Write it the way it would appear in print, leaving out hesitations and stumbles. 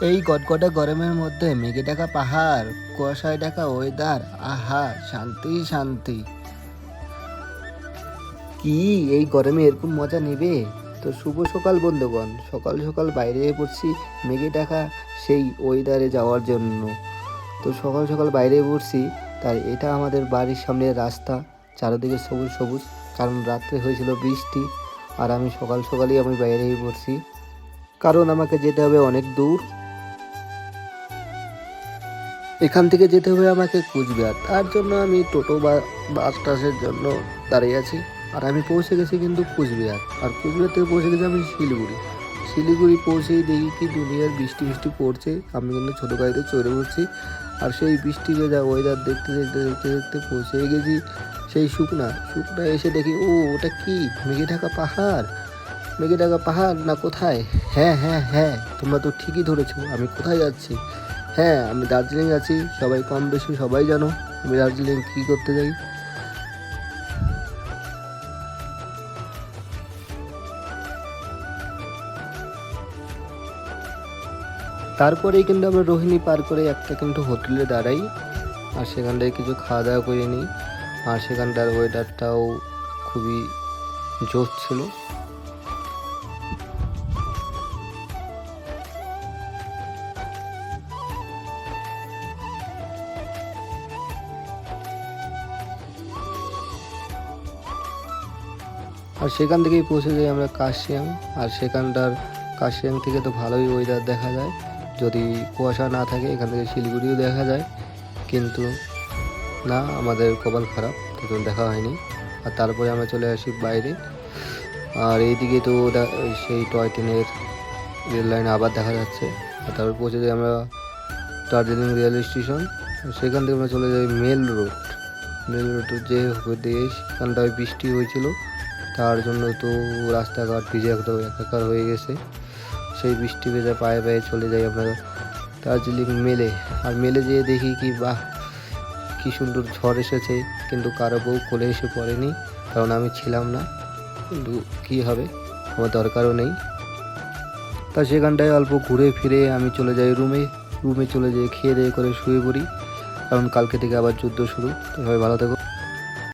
এই কটকটা গরমের মধ্যে মেঘে ঢাকা পাহাড়, কুয়াশায় ঢাকা ওয়েদার, আহা শান্তি শান্তি। কি এই গরমে এরকম মজা নেবে? তো শুভ সকাল বন্ধুগণ, সকাল সকাল বাইরে পড়ছি মেঘে ঢাকা সেই ওয়েদারে যাওয়ার জন্য। তো সকাল সকাল বাইরে পড়ছি, তার এটা আমাদের বাড়ির সামনের রাস্তা, চারিদিকে সবুজ সবুজ, কারণ রাত্রে হয়েছিল বৃষ্টি। আর আমি সকাল সকালই বাইরে পড়ছি, কারণ আমাকে যেতে হবে অনেক দূর। এখান থেকে যেতে হবে আমাকে কুচবিহার, তার জন্য আমি টোটো বা বাস টাসের জন্য দাঁড়িয়ে আছি। আর আমি পৌঁছে গেছি কিন্তু কুচবিহার, আর কুচবিহার থেকে পৌঁছে গেছি আমি শিলিগুড়ি। শিলিগুড়ি পৌঁছেই দেখি কি দুনিয়ার বৃষ্টি বৃষ্টি পড়ছে, আমি কিন্তু ছোটো গাড়িতে চড়ে পড়ছি। আর সেই বৃষ্টি ভেজা ওয়েদার দেখতে দেখতে দেখতে দেখতে পৌঁছে গেছি সেই শুকনা এসে দেখি ও ওটা কি মেঘে ঢাকা পাহাড়। মেঘে ঢাকা পাহাড় না কোথায়? হ্যাঁ হ্যাঁ হ্যাঁ, তোমরা তো ঠিকই ধরেছো, আমি কোথায় যাচ্ছি? হ্যাঁ, আমি দার্জিলিং আছি। সবাই কম বেশি সবাই জানো আমি দার্জিলিং কী করতে যাই। তারপরেই কিন্তু আমরা রোহিণী পার করে একটা কিন্তু হোটেলে দাঁড়াই, আর সেখানটায় কিছু খাওয়া দাওয়া করে নিই। আর সেখানটার ওয়েদারটাও খুবই জোশ ছিল। আর সেখান থেকেই পৌঁছে যাই আমরা কার্শিয়াং। আর সেখানটার কার্শিয়াং থেকে তো ভালোই ওয়েদার দেখা যায়, যদি কুয়াশা না থাকে। এখান থেকে শিলিগুড়িও দেখা যায়, কিন্তু না, আমাদের কপাল খারাপ, তখন দেখা হয়নি। আর তারপরে আমরা চলে আসি বাইরে। আর এইদিকে তো সেই টয় ট্রেনের রেল লাইন আবার দেখা যাচ্ছে। আর তারপর পৌঁছে যাই আমরা দার্জিলিং রেল স্টেশন। সেখান থেকে আমরা চলে যাই মেল রোড। মেল রোডে যে দিয়ে সেখানটায় বৃষ্টি হয়েছিল, তার জন্য তো রাস্তাঘাট ভিজে একদম একাকার হয়ে গেছে। সেই বৃষ্টি ভেজা পায়ে পায়ে চলে যাই আমরা দার্জিলিং মেলে। আর মেলে যেয়ে দেখি কি বাহ, কি সুন্দর ঝড় এসেছে, কিন্তু কারো বউ কোলে এসে পড়েনি, কারণ আমি ছিলাম না। কিন্তু কী হবে, আমার দরকারও নেই। তা সেখানটায় অল্প ঘুরে ফিরে আমি চলে যাই রুমে চলে যেয়ে খেয়ে দিয়ে করে শুয়ে পড়ি, কারণ কালকে থেকে আবার যুদ্ধ শুরু। তো সবাই ভালো থেকো।